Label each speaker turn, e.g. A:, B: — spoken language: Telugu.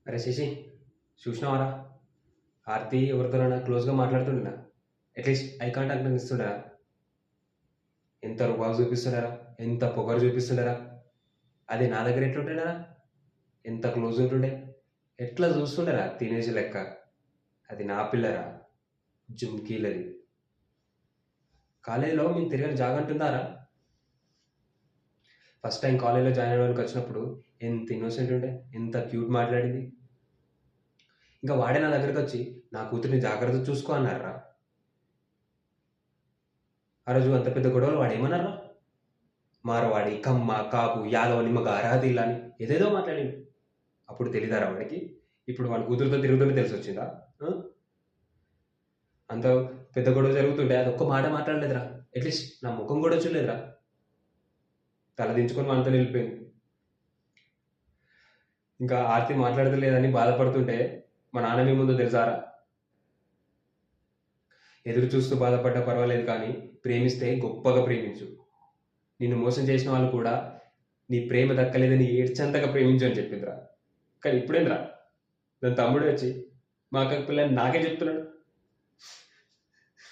A: అరే శశి, చూసినావారా? ఆర్తి ఎవరితోనైనా క్లోజ్గా మాట్లాడుతుండేనా? అట్లీస్ట్ ఐ కాంటాక్ట్ ఇస్తుండరా? ఎంత రుబాబు చూపిస్తుండరా, ఎంత పొగరు చూపిస్తుండరా! అది నా దగ్గర ఎట్లుంటుండరా? ఎంత క్లోజ్ ఉంటుండే, ఎట్లా చూస్తుండరా తినేసి లెక్క. అది నా పిల్లరా, జుమ్కీలది. కాలేజీలో మేము తిరిగిన జాగంటుందారా? ఫస్ట్ టైం కాలేజీలో జాయిన్ అవ్వడానికి వచ్చినప్పుడు ఎంత ఇన్నోసెంట్ ఉండే, ఎంత క్యూట్ మాట్లాడింది. ఇంకా వాడే నా దగ్గరికి వచ్చి నా కూతురిని జాగ్రత్త చూసుకో అన్నారా. ఆ రోజు అంత పెద్ద గొడవలు వాడు ఏమన్నారా? మారవాడి, కమ్మ, కాపు, యాదవ, నిమ్మక, అర్హత ఇల్లా అని ఏదేదో మాట్లాడిండు. అప్పుడు తెలియదారా వాడికి? ఇప్పుడు వాడి కూతురుతో తిరుగుతుంటే తెలిసి వచ్చిందా? అంత పెద్ద గొడవ జరుగుతుంటే అది ఒక్క మాట మాట్లాడలేదురా. అట్లీస్ట్ నా ముఖం కూడా చూడలేదురా. తలదించుకొని మనతో వెళ్ళిపోయింది. ఇంకా ఆర్తి మాట్లాడతలేదని బాధపడుతుంటే మా నాన్న మీ ముందు తెలుసారా? ఎదురు చూస్తూ బాధపడ్డా పర్వాలేదు, కానీ ప్రేమిస్తే గొప్పగా ప్రేమించు. నిన్ను మోసం చేసిన వాళ్ళు కూడా నీ ప్రేమ దక్కలేదని ఏడ్చంతగా ప్రేమించు అని చెప్పిందిరా. కానీ ఇప్పుడేంద్రా, దాని తమ్ముడే వచ్చి మా అక్క పిల్లని నాకే చెప్తున్నాడు.